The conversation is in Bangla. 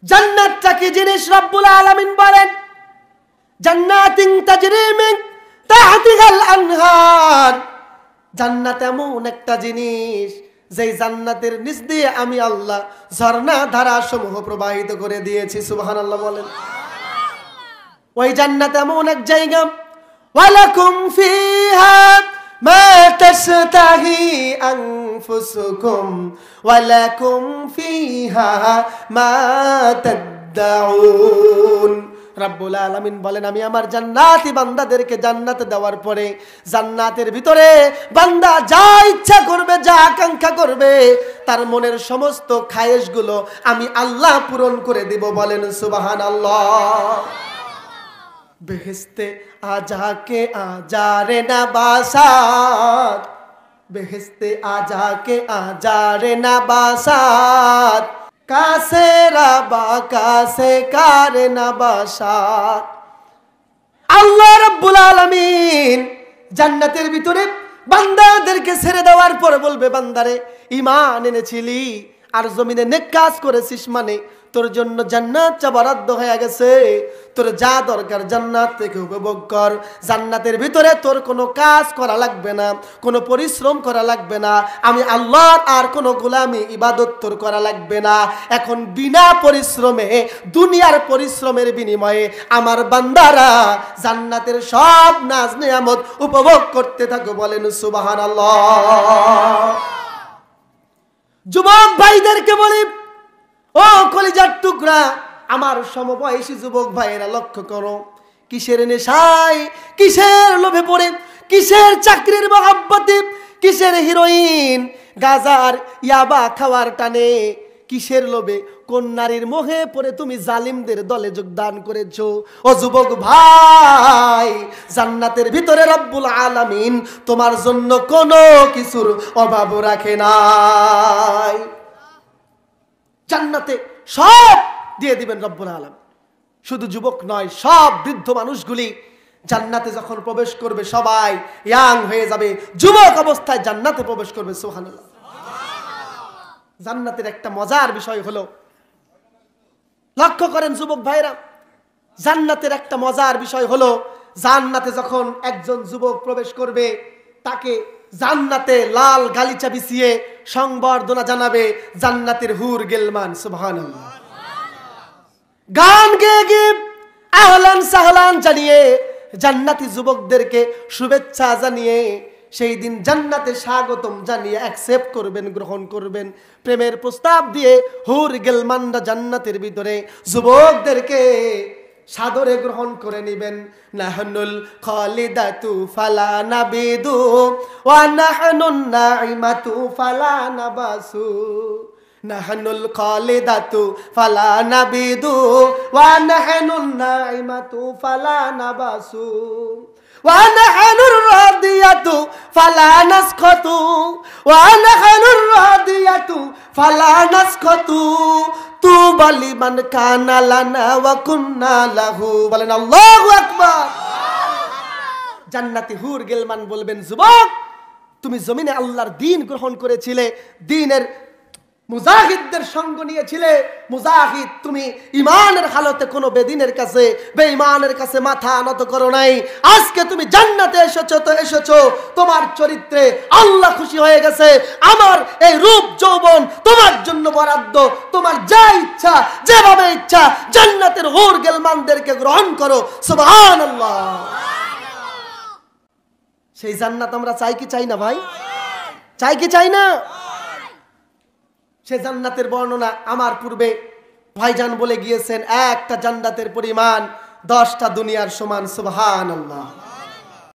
জান্নাতটা কি জিনিস রব্বুল আলামিন বলেন, জান্নাতিন তাজরি মিন তাহতিহাল আনহার। জান্নাত এমন একটা জিনিস যেই জান্নাতের নিচ দিয়ে আমি আল্লাহ ঝর্ণা ধারা সমূহ প্রবাহিত করে দিয়েছি। সুবহানাল্লাহ বলেন। ওই জান্নাত এমন এক জায়গা, ওয়ালাকুম ফিহা মা তাশতাহি আনফুসুকুম ওয়ালাকুম ফিহা মা তাদউন। রব্বুল আলামিন বলেন, আমি আমার জান্নাতি বান্দাদেরকে জান্নাত দেওয়ার পরে জান্নাতের ভিতরে বান্দা যা ইচ্ছা করবে, যা আকাঙ্ক্ষা করবে, তার মনের সমস্ত খায়েশগুলো আমি আল্লাহ পূরণ করে দিব। বলেন সুবহানাল্লাহ। বেহেশতে আজাকে আজারে নবাসাত, বেহেশতে আজাকে আজারে নবাসাত, কাছে রাবা কাছে কারে নবাসাত। আল্লাহ রাব্বুল আলামিন জান্নাতের ভিতরে বান্দাদেরকে ছেড়ে দেওয়ার পর বলবে, বান্দারে ঈমান এনেছিলি আর জমিনে নেক কাজ করেছিস, মানে তোর জন্য জান্নাতটা বরাদ্দ হয়ে গেছে, তোর যা দরকার জান্নাত থেকে উপভোগ কর। জান্নাতের ভিতরে তোর কোনো কাজ করা লাগবে না, কোনো পরিশ্রম করা লাগবে না, আমি আল্লাহর আর কোনো গোলামি ইবাদত তোর করা লাগবে না। এখন বিনা পরিশ্রমে, দুনিয়ার পরিশ্রমের বিনিময়ে আমার বান্দারা জান্নাতের সব নাজ নিয়ামত উপভোগ করতে থাকো। বলেন সুবহানাল্লাহ। যুবক ভাইদেরকে বলি, ও কলিজার টুকরা, আমার সমবয়সী যুবক ভাইয়েরা লক্ষ্য করো, কিসের নেশায়, কিসের লোভে পড়ে, কিসের চাকরির মহব্বতে, কিসের হিরোইন গাজার ইয়াবা খাওয়ার টানে, কিসের লোভে, কোন নারীর মোহে পড়ে তুমি জালিমদের দলে যোগদান করেছো? ও যুবক ভাই, জান্নাতের ভিতরে রব্বুল আলামিন তোমার জন্য কোনো কিছুর অভাব রাখে নাই। জান্নাতে সব দিয়ে দিবেন রব্বুল আলামিন। শুধু যুবক নয়, সব বৃদ্ধ মানুষগুলি জান্নাতে যখন প্রবেশ করবে সবাই ইয়াং হয়ে যাবে, যুবক অবস্থায় জান্নাতে প্রবেশ করবে। সুবহানাল্লাহ। জান্নাতের একটা মজার বিষয় হলো, লক্ষ্য করেন যুবক ভাইরা, জান্নাতের একটা মজার বিষয় হলো, জান্নাতে যখন একজন যুবক প্রবেশ করবে, তাকে জান্নাতে লাল গালিচা বিছিয়ে সংবর্ধনা জানাবে জান্নাতের হুর গিলমান। সুবহানাল্লাহ। গান গেয়ে গিয়ে আহলান সাহলান জানিয়ে জান্নাতি যুবকদেরকে শুভেচ্ছা জানিয়ে সেই দিন জান্নাতে স্বাগতম জানিয়ে অ্যাকসেপ্ট করবেন, গ্রহণ করবেন। প্রেমের প্রস্তাব দিয়ে হুর গিলমানরা জান্নাতের ভিতরে যুবকদেরকে সাদরে গ্রহণ করে নেবেন। নাহনুল খালিদাতু ফালা নাবিদু ওয়া নাহনুন নাইমাতু ফালা নাবাসু, নাহনুল খালিদাতু ফালা নাবিদু ওয়া নাহনুন নাইমাতু ফালা নাবাসু ওয়া নাহনুর রাদিয়াতু ফালা নাসখাতু ওয়া নাহনুর রাদিয়াতু ফালা নাসখাতু তুবা লিমান কানা লানা ওয়া কুন্না লাহু। বলেন আল্লাহু আকবার। জান্নাতি হুর গিলমান বলবেন, যুবক তুমি জমিনে আল্লাহর দ্বীন গ্রহণ করেছিলে, দ্বীনের মুজাহিদদের সঙ্গ নিয়েছিলে, মুজাহিদ তুমি ইমানের হালতে কোনো বেদিনের কাছে, বেঈমানের কাছে মাথা নত করো নাই। আজকে তুমি জান্নাতে এসেছো, তো এসেছো তোমার চরিত্রে আল্লাহ খুশি হয়ে গেছে। আমার এই রূপ যৌবন তোমার জন্য বরাদ্দ, তোমার যা ইচ্ছা, যেভাবে ইচ্ছা জান্নাতের হুর গিলমানদেরকে গ্রহণ করো। সুবহানাল্লাহ। সেই জান্নাত আমরা চাই কি চাই না ভাই? চাই কি চাই না? সে জান্নাতের বর্ণনা আমার পূর্বে ভাইজান বলে গিয়েছেন, একটা জান্নাতের পরিমাণ 10টা দুনিয়ার সমান। সুবহানাল্লাহ।